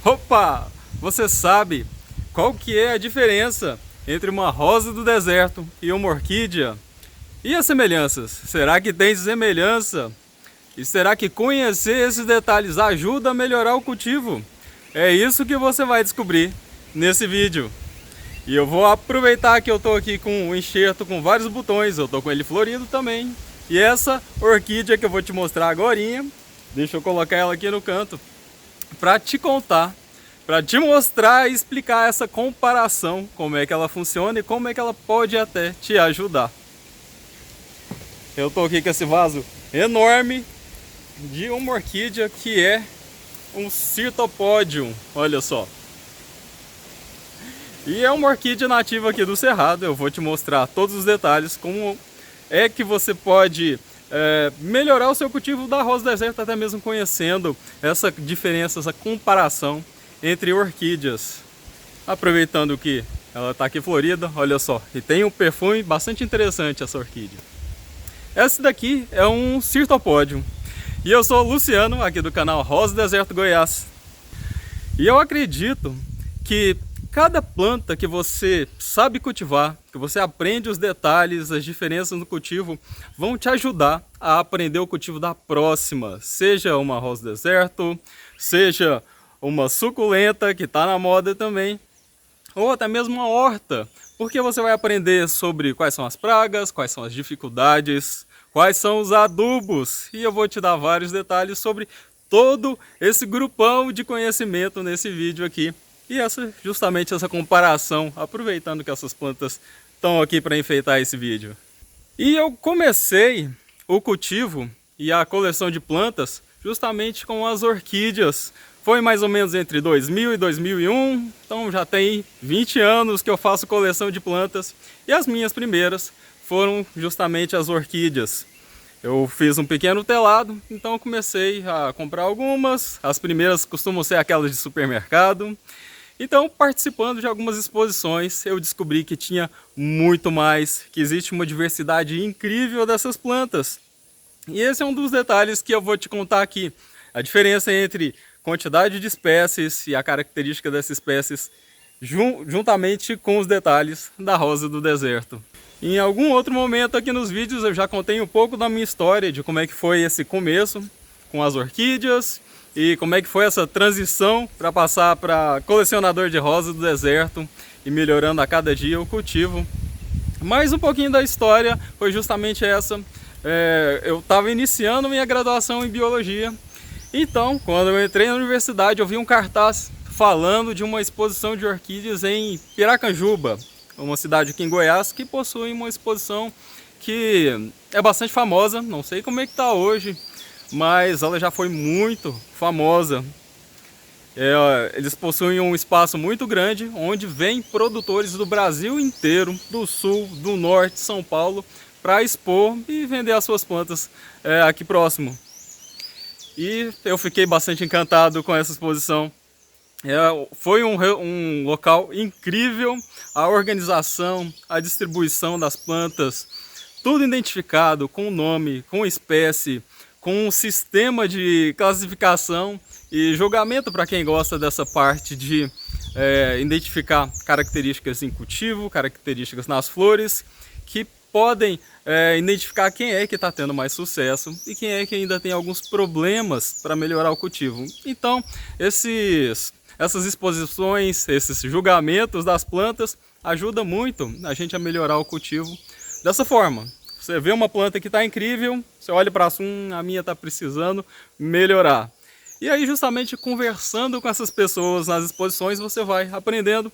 Opa! Você sabe qual que é a diferença entre uma rosa do deserto e uma orquídea? E as semelhanças? Será que tem semelhança? E será que conhecer esses detalhes ajuda a melhorar o cultivo? É isso que você vai descobrir nesse vídeo. E eu vou aproveitar que eu estou aqui com um enxerto com vários botões, eu estou com ele florido também. E essa orquídea que eu vou te mostrar agorinha, deixa eu colocar ela aqui no canto, para te contar, para te mostrar e explicar essa comparação, como é que ela funciona e como é que ela pode até te ajudar. Eu estou aqui com esse vaso enorme de uma orquídea que é um Cirtopodium, olha só. E é uma orquídea nativa aqui do Cerrado. Eu vou te mostrar todos os detalhes, como é que você pode melhorar o seu cultivo da rosa do deserto, até mesmo conhecendo essa diferença, essa comparação entre orquídeas. Aproveitando que ela está aqui florida, olha só, e tem um perfume bastante interessante essa orquídea. Essa daqui é um Cirtopodium. E eu sou o Luciano, aqui do canal Rosa do Deserto Goiás. E eu acredito que cada planta que você sabe cultivar, que você aprende os detalhes, as diferenças no cultivo, vão te ajudar a aprender o cultivo da próxima. Seja uma rosa do deserto, seja uma suculenta, que está na moda também, ou até mesmo uma horta, porque você vai aprender sobre quais são as pragas, quais são as dificuldades, quais são os adubos, e eu vou te dar vários detalhes sobre todo esse grupão de conhecimento nesse vídeo aqui. E justamente essa comparação, aproveitando que essas plantas estão aqui para enfeitar esse vídeo. E eu comecei o cultivo e a coleção de plantas justamente com as orquídeas. Foi mais ou menos entre 2000 e 2001, então já tem 20 anos que eu faço coleção de plantas. E as minhas primeiras foram justamente as orquídeas. Eu fiz um pequeno telado, então eu comecei a comprar algumas. As primeiras costumam ser aquelas de supermercado. Então, participando de algumas exposições, eu descobri que tinha muito mais, que existe uma diversidade incrível dessas plantas. E esse é um dos detalhes que eu vou te contar aqui. A diferença entre quantidade de espécies e a característica dessas espécies, juntamente com os detalhes da rosa do deserto. Em algum outro momento aqui nos vídeos eu já contei um pouco da minha história, de como é que foi esse começo com as orquídeas, e como é que foi essa transição para passar para colecionador de rosa do deserto e melhorando a cada dia o cultivo. Mais um pouquinho da história foi justamente essa. Eu estava iniciando minha graduação em biologia. Então, quando eu entrei na universidade, eu vi um cartaz falando de uma exposição de orquídeas em Piracanjuba, uma cidade aqui em Goiás, que possui uma exposição que é bastante famosa. Não sei como é que está hoje, mas ela já foi muito famosa. Eles possuem um espaço muito grande, onde vêm produtores do Brasil inteiro, do sul, do norte, São Paulo, para expor e vender as suas plantas aqui próximo. E eu fiquei bastante encantado com essa exposição. Foi um local incrível, a organização, a distribuição das plantas, tudo identificado com nome, com espécie, com um sistema de classificação e julgamento para quem gosta dessa parte de identificar características em cultivo, características nas flores, que podem identificar quem é que está tendo mais sucesso e quem é que ainda tem alguns problemas para melhorar o cultivo. Então, essas exposições, esses julgamentos das plantas ajudam muito a gente a melhorar o cultivo dessa forma. Você vê uma planta que está incrível, você olha para a minha está precisando melhorar. E aí, justamente conversando com essas pessoas nas exposições, você vai aprendendo.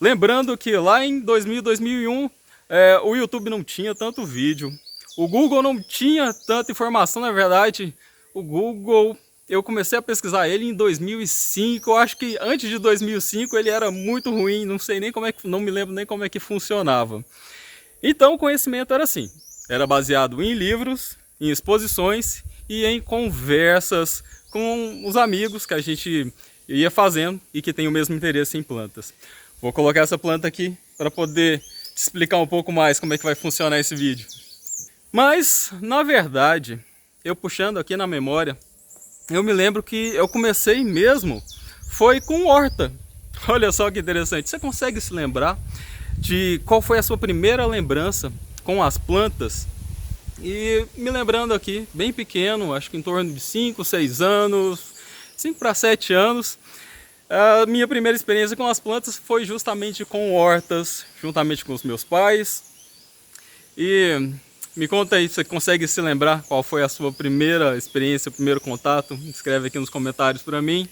Lembrando que lá em 2000, 2001, o YouTube não tinha tanto vídeo. O Google não tinha tanta informação, na verdade. O Google, eu comecei a pesquisar ele em 2005. Eu acho que antes de 2005 ele era muito ruim, não sei nem como é que, não me lembro nem como é que funcionava. Então o conhecimento era assim. Era baseado em livros, em exposições e em conversas com os amigos que a gente ia fazendo e que tem o mesmo interesse em plantas. Vou colocar essa planta aqui para poder te explicar um pouco mais como é que vai funcionar esse vídeo. Mas, na verdade, eu puxando aqui na memória, eu me lembro que eu comecei mesmo foi com horta. Olha só que interessante. Você consegue se lembrar de qual foi a sua primeira lembrança com as plantas? E me lembrando aqui, bem pequeno, acho que em torno de 5, 6 anos, 5 para 7 anos, a minha primeira experiência com as plantas foi justamente com hortas, juntamente com os meus pais. E me conta aí, você consegue se lembrar qual foi a sua primeira experiência, o primeiro contato? Escreve aqui nos comentários para mim.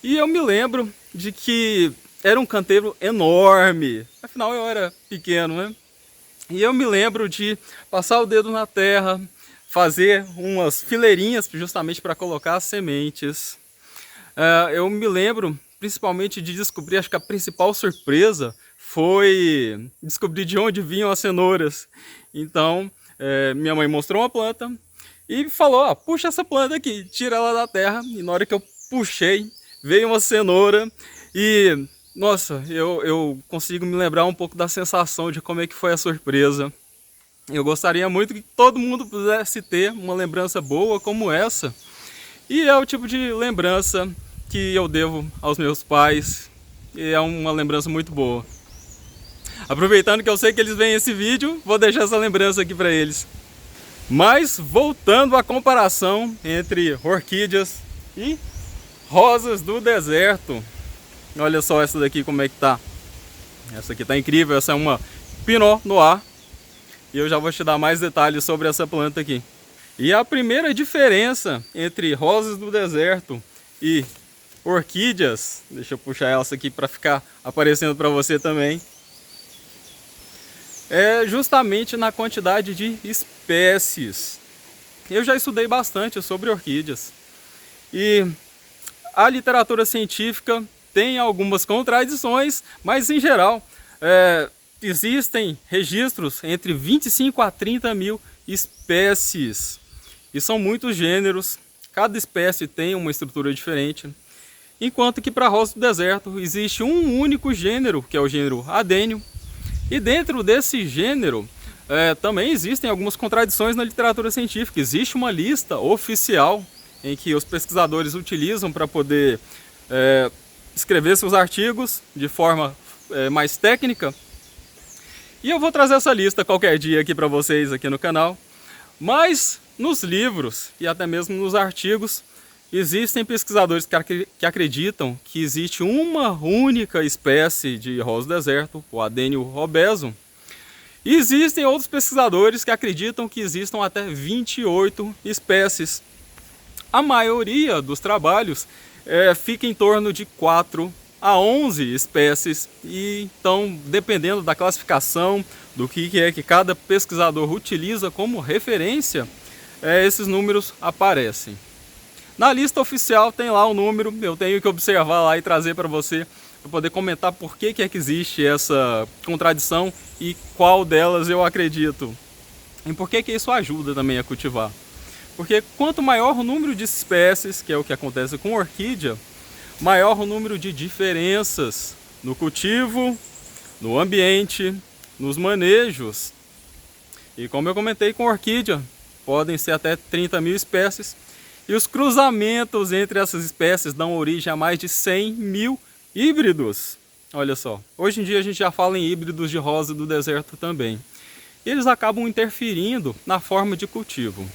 E eu me lembro de que era um canteiro enorme, afinal eu era pequeno, né? E eu me lembro de passar o dedo na terra, fazer umas fileirinhas justamente para colocar as sementes. Eu me lembro principalmente de descobrir, acho que a principal surpresa foi descobrir de onde vinham as cenouras. Então, minha mãe mostrou uma planta e falou, ó, puxa essa planta aqui, tira ela da terra. E na hora que eu puxei, veio uma cenoura e, nossa, eu consigo me lembrar um pouco da sensação de como é que foi a surpresa. Eu gostaria muito que todo mundo pudesse ter uma lembrança boa como essa. E é o tipo de lembrança que eu devo aos meus pais. E é uma lembrança muito boa. Aproveitando que eu sei que eles veem esse vídeo, vou deixar essa lembrança aqui para eles. Mas voltando à comparação entre orquídeas e rosas do deserto. Olha só essa daqui como é que tá. Essa aqui tá incrível, essa é uma Pinot Noir. E eu já vou te dar mais detalhes sobre essa planta aqui. E a primeira diferença entre rosas do deserto e orquídeas, deixa eu puxar essa aqui para ficar aparecendo para você também, é justamente na quantidade de espécies. Eu já estudei bastante sobre orquídeas e a literatura científica tem algumas contradições, mas em geral existem registros entre 25 a 30 mil espécies. E são muitos gêneros, cada espécie tem uma estrutura diferente. Enquanto que para a rosa do deserto existe um único gênero, que é o gênero Adênio. E dentro desse gênero também existem algumas contradições na literatura científica. Existe uma lista oficial em que os pesquisadores utilizam para poder escrever seus artigos de forma mais técnica. E eu vou trazer essa lista qualquer dia aqui para vocês aqui no canal. Mas nos livros e até mesmo nos artigos existem pesquisadores que acreditam que existe uma única espécie de rosa do deserto, o Adênio obesum. E existem outros pesquisadores que acreditam que existam até 28 espécies. A maioria dos trabalhos fica em torno de 4 a 11 espécies, e então, dependendo da classificação, do que é que cada pesquisador utiliza como referência, esses números aparecem. Na lista oficial tem lá o número, eu tenho que observar lá e trazer para você, para poder comentar por que é que existe essa contradição e qual delas eu acredito. E por que isso ajuda também a cultivar. Porque quanto maior o número de espécies, que é o que acontece com orquídea, maior o número de diferenças no cultivo, no ambiente, nos manejos. E como eu comentei com orquídea, podem ser até 30 mil espécies. E os cruzamentos entre essas espécies dão origem a mais de 100 mil híbridos. Olha só, hoje em dia a gente já fala em híbridos de rosa do deserto também. E eles acabam interferindo na forma de cultivo.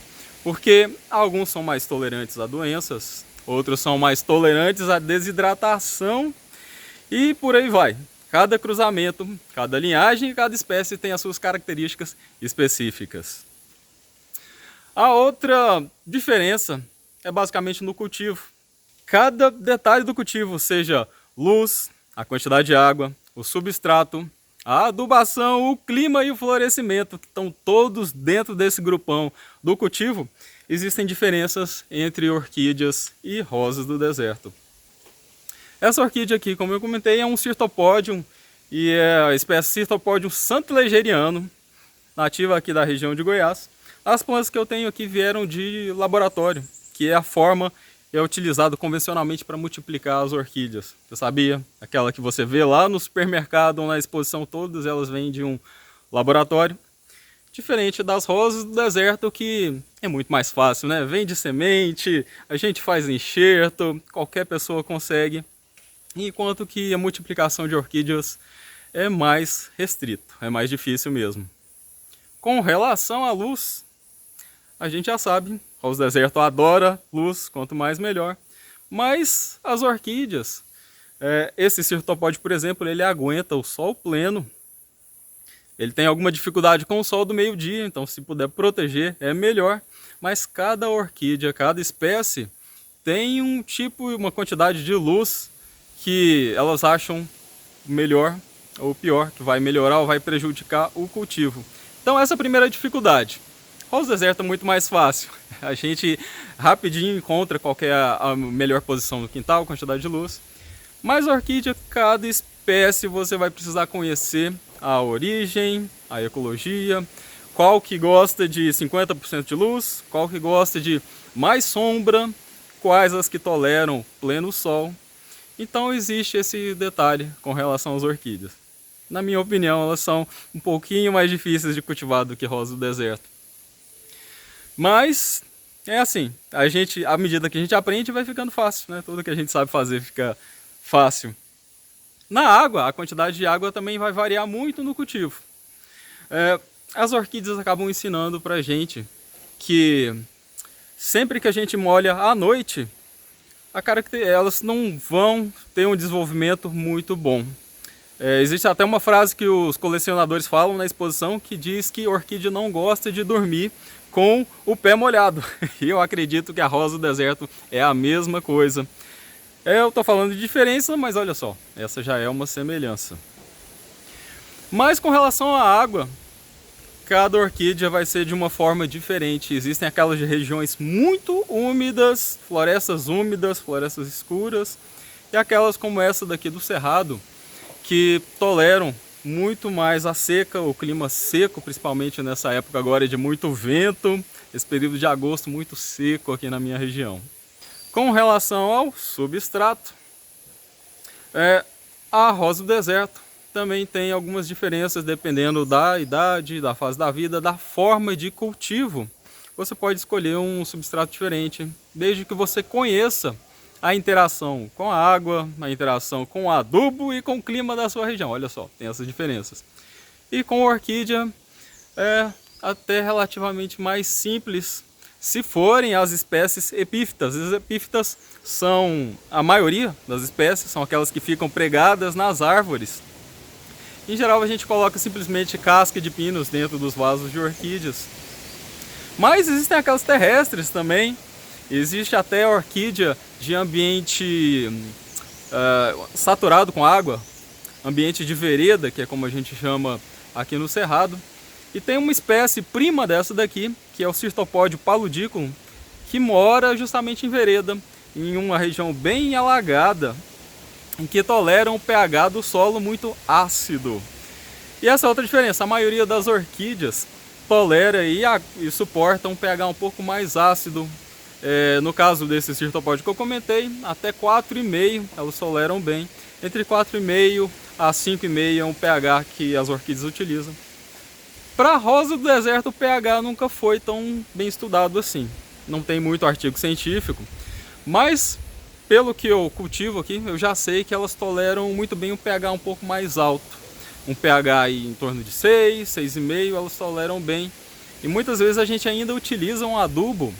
Porque alguns são mais tolerantes a doenças, outros são mais tolerantes à desidratação e por aí vai. Cada cruzamento, cada linhagem e cada espécie tem as suas características específicas. A outra diferença é basicamente no cultivo. Cada detalhe do cultivo, seja luz, a quantidade de água, o substrato, a adubação, o clima e o florescimento, que estão todos dentro desse grupão do cultivo, existem diferenças entre orquídeas e rosas do deserto. Essa orquídea aqui, como eu comentei, é um Cirtopodium e é a espécie Cirtopodium santilegeriano, nativa aqui da região de Goiás. As plantas que eu tenho aqui vieram de laboratório, que é a forma utilizada convencionalmente para multiplicar as orquídeas. Você sabia? Aquela que você vê lá no supermercado ou na exposição, todas elas vêm de um laboratório. Diferente das rosas do deserto, que é muito mais fácil, né? Vem de semente, a gente faz enxerto, qualquer pessoa consegue enquanto que a multiplicação de orquídeas é mais restrito, é mais difícil mesmo. Com relação à luz, a gente já sabe, Rosa do Deserto adora luz, quanto mais melhor. Mas as orquídeas, esse cirtopode, por exemplo, ele aguenta o sol pleno. Ele tem alguma dificuldade com o sol do meio-dia, então se puder proteger é melhor. Mas cada orquídea, cada espécie tem um tipo, uma quantidade de luz que elas acham melhor ou pior, que vai melhorar ou vai prejudicar o cultivo. Então essa é a primeira dificuldade. Rosa do Deserto é muito mais fácil. A gente rapidinho encontra qual é a melhor posição no quintal, quantidade de luz. Mas a orquídea, cada espécie você vai precisar conhecer a origem, a ecologia, qual que gosta de 50% de luz, qual que gosta de mais sombra, quais as que toleram pleno sol. Então existe esse detalhe com relação às orquídeas. Na minha opinião, elas são um pouquinho mais difíceis de cultivar do que rosa do deserto. Mas é assim, à medida que a gente aprende, vai ficando fácil, né? Tudo que a gente sabe fazer fica fácil. Na água, a quantidade de água também vai variar muito no cultivo. As orquídeas acabam ensinando pra gente que sempre que a gente molha à noite, elas não vão ter um desenvolvimento muito bom. Existe até uma frase que os colecionadores falam na exposição que diz que a orquídea não gosta de dormir com o pé molhado. E eu acredito que a rosa do deserto é a mesma coisa. Eu estou falando de diferença, mas olha só, essa já é uma semelhança. Mas com relação à água, cada orquídea vai ser de uma forma diferente. Existem aquelas regiões muito úmidas, florestas escuras, e aquelas como essa daqui do Cerrado, que toleram muito mais a seca, o clima seco, principalmente nessa época agora de muito vento, esse período de agosto muito seco aqui na minha região. Com relação ao substrato, a rosa do deserto também tem algumas diferenças dependendo da idade, da fase da vida, da forma de cultivo. Você pode escolher um substrato diferente, desde que você conheça a interação com a água, a interação com o adubo e com o clima da sua região. Olha só, tem essas diferenças. E com a orquídea é até relativamente mais simples, se forem as espécies epífitas. As epífitas são, a maioria das espécies, são aquelas que ficam pregadas nas árvores. Em geral a gente coloca simplesmente casca de pinos dentro dos vasos de orquídeas. Mas existem aquelas terrestres também. Existe até orquídea de ambiente saturado com água, ambiente de vereda, que é como a gente chama aqui no Cerrado. E tem uma espécie prima dessa daqui, que é o Cirtopode paludiculum, que mora justamente em vereda, em uma região bem alagada, em que tolera um pH do solo muito ácido. E essa é outra diferença, a maioria das orquídeas tolera e suporta um pH um pouco mais ácido. No caso desse Cirtopode que eu comentei, até 4,5 elas toleram bem. Entre 4,5 a 5,5 é um pH que as orquídeas utilizam. Para a rosa do deserto, o pH nunca foi tão bem estudado assim. Não tem muito artigo científico, mas pelo que eu cultivo aqui, eu já sei que elas toleram muito bem um pH um pouco mais alto. Um pH aí em torno de 6, 6,5, elas toleram bem. E muitas vezes a gente ainda utiliza um adubo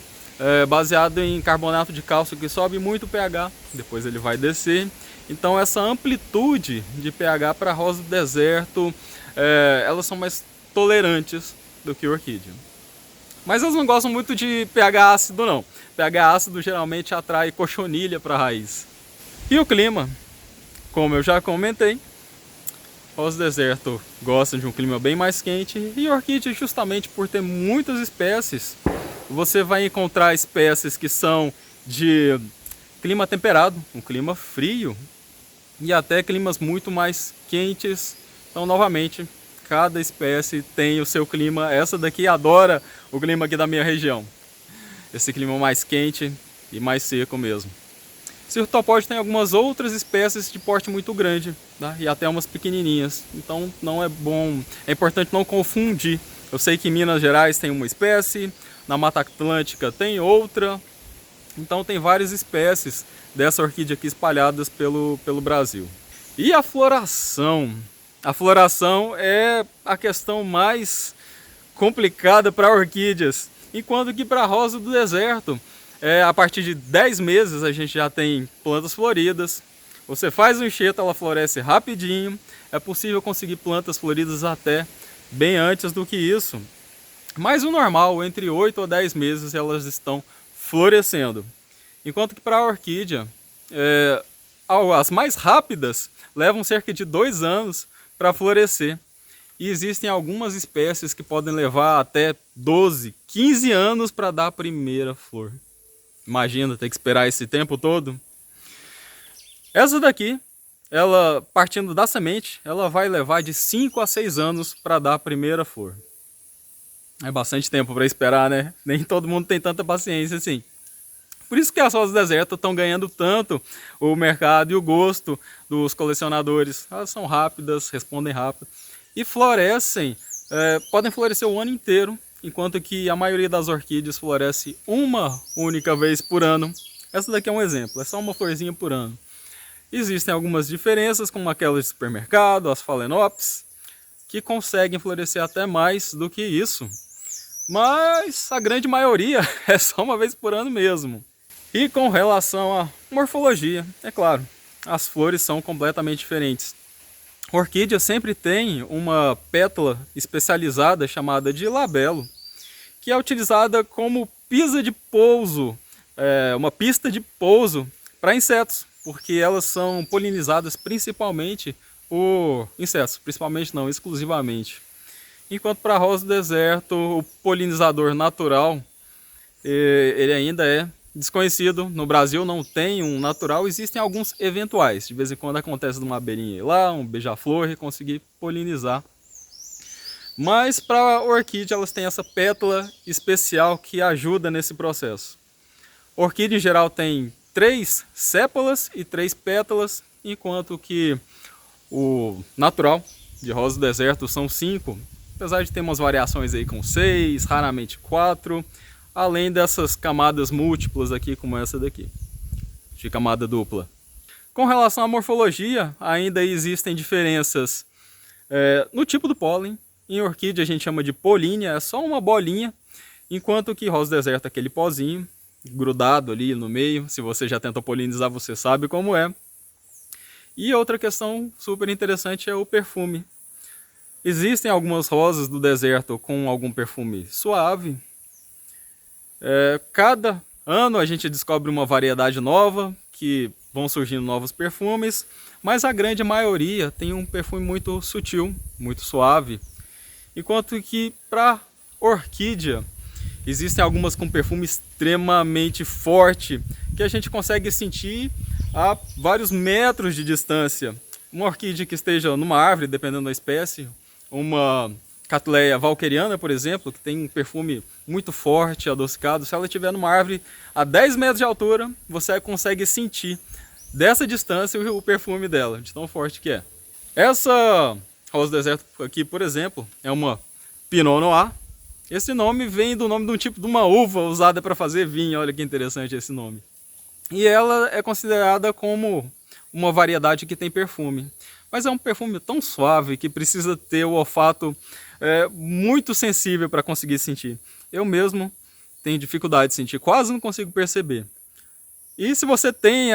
baseado em carbonato de cálcio que sobe muito o pH, depois ele vai descer. Então essa amplitude de pH para a rosa do deserto, elas são mais tolerantes do que a orquídea. Mas elas não gostam muito de pH ácido não. pH ácido geralmente atrai cochonilha para a raiz. E o clima, como eu já comentei, rosa do deserto gosta de um clima bem mais quente, e a orquídea, justamente por ter muitas espécies, você vai encontrar espécies que são de clima temperado, um clima frio, e até climas muito mais quentes. Então, novamente, cada espécie tem o seu clima. Essa daqui adora o clima aqui da minha região. Esse clima mais quente e mais seco mesmo. Cirtopode tem algumas outras espécies de porte muito grande, tá? E até umas pequenininhas. Então não é bom, é importante não confundir. Eu sei que em Minas Gerais tem uma espécie, na Mata Atlântica tem outra. Então tem várias espécies dessa orquídea aqui espalhadas pelo Brasil. E a floração? A floração é a questão mais complicada para orquídeas, enquanto que para a rosa do deserto, a partir de 10 meses a gente já tem plantas floridas. Você faz o enxerto, ela floresce rapidinho. É possível conseguir plantas floridas até bem antes do que isso. Mas o normal, entre 8 a 10 meses elas estão florescendo. Enquanto que para a orquídea, as mais rápidas levam cerca de 2 anos para florescer. E existem algumas espécies que podem levar até 12, 15 anos para dar a primeira flor. Imagina, ter que esperar esse tempo todo. Essa daqui, ela partindo da semente, ela vai levar de 5 a 6 anos para dar a primeira flor. É bastante tempo para esperar, né? Nem todo mundo tem tanta paciência assim. Por isso que as rosas do deserto estão ganhando tanto o mercado e o gosto dos colecionadores. Elas são rápidas, respondem rápido e florescem, podem florescer o ano inteiro, enquanto que a maioria das orquídeas floresce uma única vez por ano. Essa daqui é um exemplo, é só uma florzinha por ano. Existem algumas diferenças, como aquelas de supermercado, as phalaenopsis, que conseguem florescer até mais do que isso. Mas a grande maioria é só uma vez por ano mesmo. E com relação à morfologia, é claro, as flores são completamente diferentes. A orquídea sempre tem uma pétala especializada chamada de labelo, que é utilizada como pista de pouso, uma pista de pouso para insetos, porque elas são polinizadas principalmente por insetos, principalmente não, exclusivamente. Enquanto para a rosa do deserto, o polinizador natural, ele ainda é desconhecido. No Brasil não tem um natural, existem alguns eventuais. De vez em quando acontece uma abelhinha ir lá, um beija-flor e conseguir polinizar. Mas para a orquídea elas têm essa pétala especial que ajuda nesse processo. A orquídea em geral tem 3 sépalas e 3 pétalas, enquanto que o natural de rosa do deserto são 5. Apesar de ter umas variações aí com 6, raramente 4. Além dessas camadas múltiplas aqui, como essa daqui, de camada dupla. Com relação à morfologia, ainda existem diferenças no tipo do pólen. Em orquídea a gente chama de polínia, é só uma bolinha, enquanto que rosa do deserto é aquele pozinho, grudado ali no meio. Se você já tentou polinizar, você sabe como é. E outra questão super interessante é o perfume. Existem algumas rosas do deserto com algum perfume suave. Cada ano a gente descobre uma variedade nova, que vão surgindo novos perfumes, mas a grande maioria tem um perfume muito sutil, muito suave. Enquanto que para orquídea, existem algumas com perfume extremamente forte, que a gente consegue sentir a vários metros de distância. Uma orquídea que esteja numa árvore, dependendo da espécie, uma Cattleya walkeriana, por exemplo, que tem um perfume muito forte, adocicado. Se ela estiver numa árvore a 10 metros de altura, você consegue sentir dessa distância o perfume dela, de tão forte que é. Essa rosa do deserto aqui, por exemplo, é uma Pinot Noir. Esse nome vem do nome de um tipo de uma uva usada para fazer vinho. Olha que interessante esse nome. E ela é considerada como uma variedade que tem perfume. Mas é um perfume tão suave que precisa ter o olfato muito sensível para conseguir sentir. Eu mesmo tenho dificuldade de sentir, quase não consigo perceber. E se você tem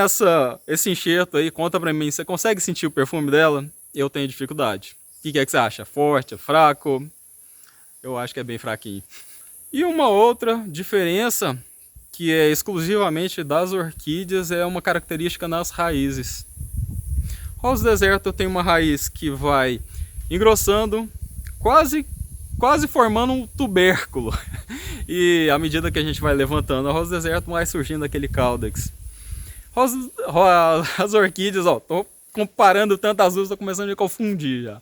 esse enxerto aí, conta para mim, você consegue sentir o perfume dela? Eu tenho dificuldade. O que é que você acha? Forte, fraco? Eu acho que é bem fraquinho. E uma outra diferença, que é exclusivamente das orquídeas, é uma característica nas raízes. Rosa do deserto tem uma raiz que vai engrossando, quase formando um tubérculo. E à medida que a gente vai levantando a rosa do deserto, vai surgindo aquele caudex. As orquídeas, tô comparando tanto as duas, estou começando a me confundir já.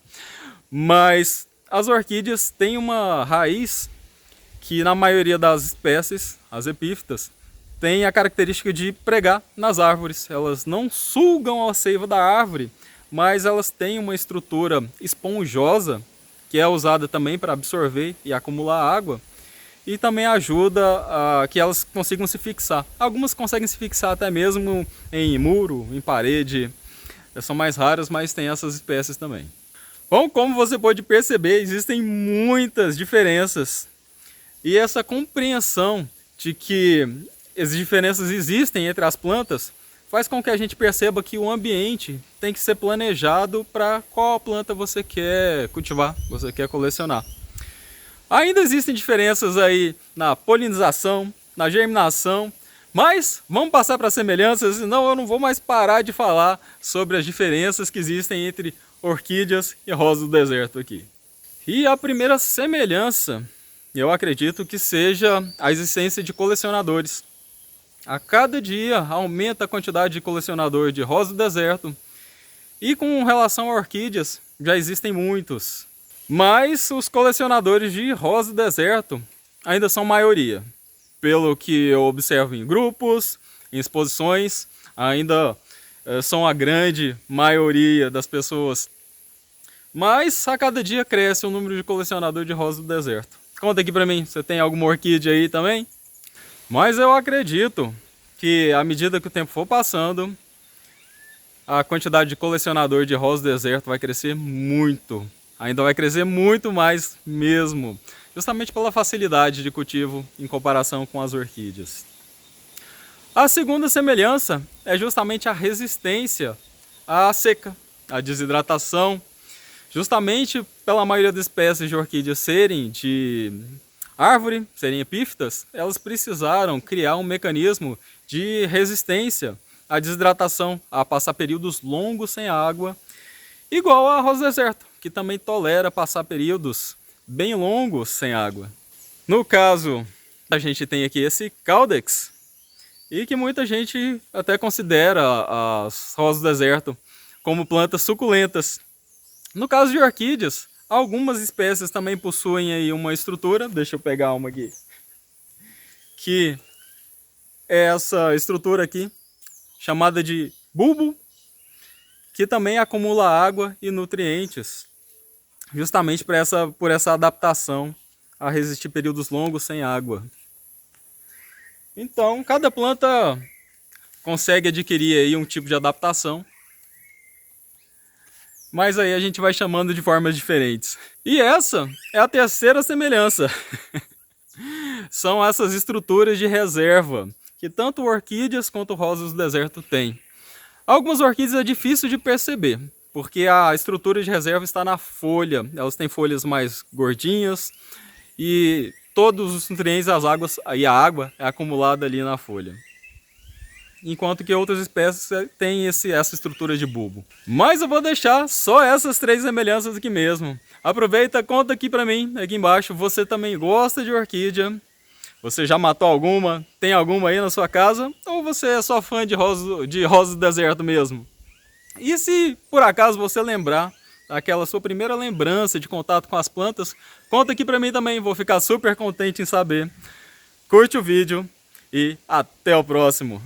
Mas as orquídeas têm uma raiz que na maioria das espécies, as epífitas, tem a característica de pregar nas árvores. Elas não sugam a seiva da árvore, mas elas têm uma estrutura esponjosa, que é usada também para absorver e acumular água. e também ajuda a que elas consigam se fixar. Algumas conseguem se fixar até mesmo em muro, em parede, são mais raras, mas tem essas espécies também. Bom, como você pode perceber, existem muitas diferenças e essa compreensão de que as diferenças existem entre as plantas faz com que a gente perceba que o ambiente tem que ser planejado para qual planta você quer cultivar, você quer colecionar. Ainda existem diferenças aí na polinização, na germinação, mas vamos passar para as semelhanças, senão eu não vou mais parar de falar sobre as diferenças que existem entre orquídeas e rosas do deserto aqui. E a primeira semelhança, eu acredito que seja a existência de colecionadores. A cada dia aumenta a quantidade de colecionador de rosas do deserto e com relação a orquídeas já existem muitos. Mas os colecionadores de rosa do deserto ainda são maioria. Pelo que eu observo em grupos, em exposições, ainda são a grande maioria das pessoas. Mas a cada dia cresce o número de colecionadores de rosa do deserto. Conta aqui pra mim, você tem alguma orquídea aí também? Mas eu acredito que à medida que o tempo for passando, a quantidade de colecionador de rosa do deserto vai crescer muito. Ainda vai crescer muito mais mesmo, justamente pela facilidade de cultivo em comparação com as orquídeas. A segunda semelhança é justamente a resistência à seca, à desidratação. Justamente pela maioria das espécies de orquídeas serem de árvore, serem epífitas, elas precisaram criar um mecanismo de resistência à desidratação, a passar períodos longos sem água, igual a rosa do deserto, que também tolera passar períodos bem longos sem água. No caso, a gente tem aqui esse Caudex, e que muita gente até considera as rosas do deserto como plantas suculentas. No caso de orquídeas, algumas espécies também possuem aí uma estrutura, deixa eu pegar uma aqui, que é essa estrutura aqui, chamada de bulbo, que também acumula água e nutrientes, justamente por essa adaptação a resistir períodos longos sem água. Então, cada planta consegue adquirir aí um tipo de adaptação, mas aí a gente vai chamando de formas diferentes. E essa é a terceira semelhança. São essas estruturas de reserva que tanto orquídeas quanto rosas do deserto têm. Algumas orquídeas é difícil de perceber, porque a estrutura de reserva está na folha. Elas têm folhas mais gordinhas e todos os nutrientes, as águas e a água é acumulada ali na folha. Enquanto que outras espécies têm essa estrutura de bulbo. Mas eu vou deixar só essas três semelhanças aqui mesmo. Aproveita, conta aqui pra mim, aqui embaixo, você também gosta de orquídea? Você já matou alguma? Tem alguma aí na sua casa? Ou você é só fã de rosa do deserto mesmo? E se por acaso você lembrar aquela sua primeira lembrança de contato com as plantas, conta aqui pra mim também, vou ficar super contente em saber. Curte o vídeo e até o próximo!